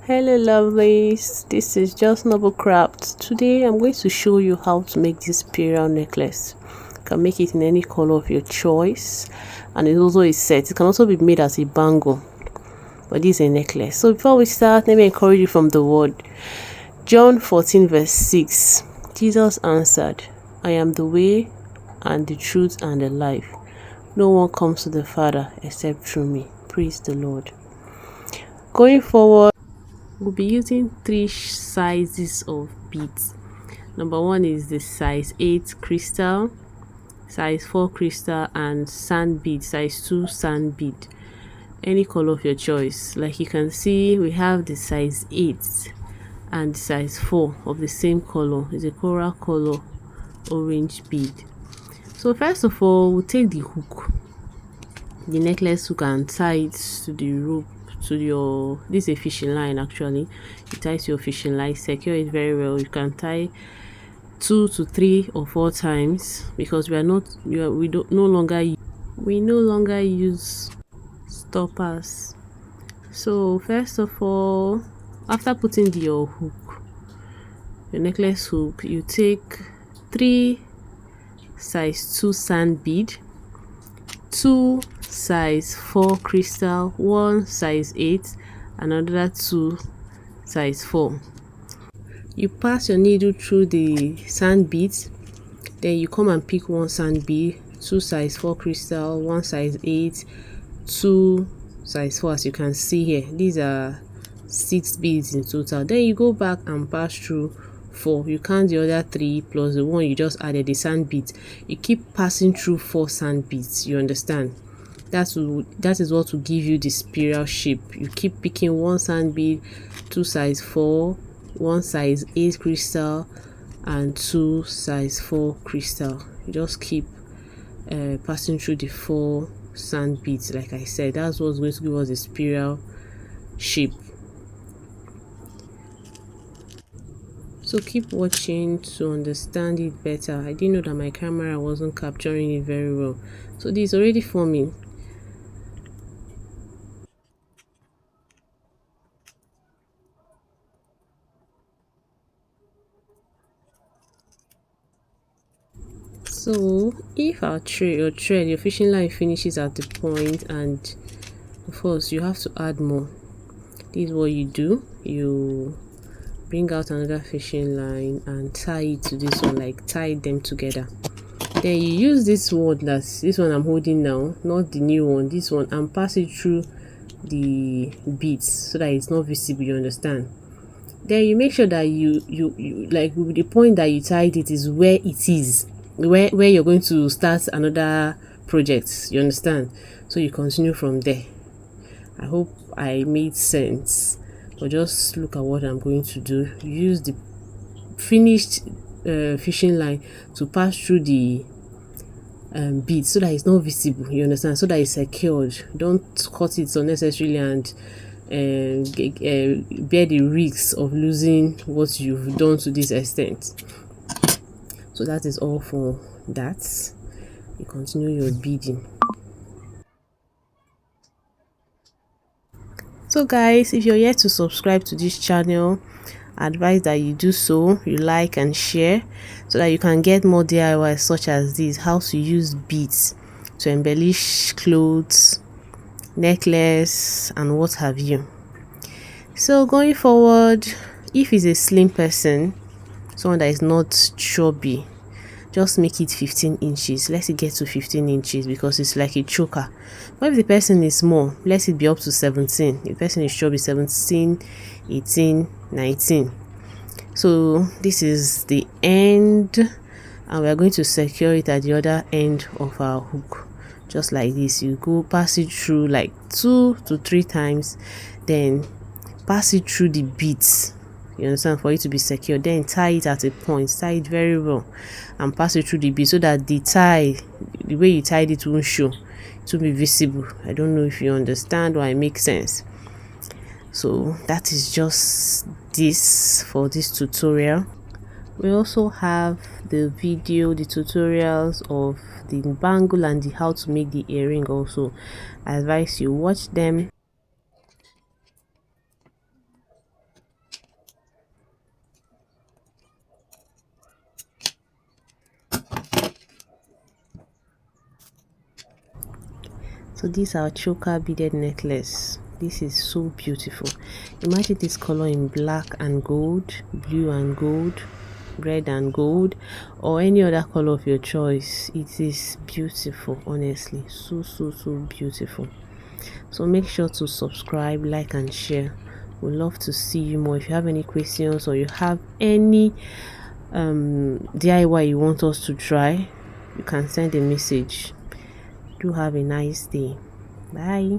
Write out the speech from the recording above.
Hello lovelies, this is just Noble Craft. Today I'm going to show you how to make this pearl necklace. You can make it in any color of your choice, and it also is set. It can also be made as a bangle, but this is a necklace. So before we start, let me encourage you from the word. John 14 verse 6. Jesus answered, I am the way and the truth and the life. No one comes to the Father except through me. Praise the Lord. Going forward, we'll be using three sizes of beads. Number one is the size 8 crystal, size 4 crystal, and sand bead, size 2 sand bead. Any color of your choice. Like you can see, we have the size 8 and the size 4 of the same color. It's a coral color orange bead. So first of all, we'll take the hook, the necklace hook, and tie it to the rope, to your, this is a fishing line actually. You tie to your fishing line, secure it very well. You can tie 2 to 3 or 4 times because we no longer use stoppers. So first of all, after putting your hook, your necklace hook, you take 3 size 2 sand bead, 2 size 4 crystal, 1 size 8, another 2 size 4. You pass your needle through the sand beads, then you come and pick 1 sand bead, 2 size 4 crystal, 1 size 8, 2 size 4. As you can see here, these are 6 beads in total. Then you go back and pass through 4. You count the other 3 plus the one you just added, the sand beads. You keep passing through 4 sand beads. You understand? That is what will give you the spiral shape. You keep picking 1 sand bead, 2 size 4, 1 size 8 crystal, and 2 size 4 crystal. You just keep passing through the 4 sand beads. Like I said, that's what's going to give us the spiral shape. So keep watching to understand it better. I didn't know that my camera wasn't capturing it very well. So this is already forming. So if your fishing line finishes at the point, and of course you have to add more, this is what you do. You bring out another fishing line and tie it to this one, like tie them together. Then you use this one, that's this one I'm holding now, not the new one, this one, and pass it through the beads so that it's not visible. You understand? Then you make sure that you like the point that you tied it is where it is, where you're going to start another project. You understand? So you continue from there. I hope I made sense. But just look at what I'm going to do. Use the finished fishing line to pass through the bead so that it's not visible. You understand? So that it's secured. Don't cut it unnecessarily and bear the risks of losing what you've done to this extent. So that is all for that. You continue your beading. So guys, if you're yet to subscribe to this channel, I advise that you do so. You like and share so that you can get more DIYs such as this, how to use beads to embellish clothes, necklace, and what have you. So going forward, if it's a slim person, someone that is not chubby, just make it 15 inches. Let it get to 15 inches because it's like a choker. But if the person is small, let it be up to 17. If the person is chubby, 17, 18, 19. So this is the end, and we are going to secure it at the other end of our hook, just like this. You go pass it through like 2 to 3 times, then pass it through the beads. You understand? For it to be secure, then tie it at a point, tie it very well, and pass it through the bead so that the way you tied it won't show, it will be visible. I don't know if you understand or I make sense. So that is just this for this tutorial. We also have the tutorials of the bangle and how to make the earring also. I advise you watch them. So this is our choker beaded necklace. This is so beautiful. Imagine this color in black and gold, blue and gold, red and gold, or any other color of your choice. It is beautiful, honestly, so beautiful. So make sure to subscribe, like and share. We'd love to see you more. If you have any questions or you have any DIY you want us to try, you can send a message. Do have a nice day. Bye.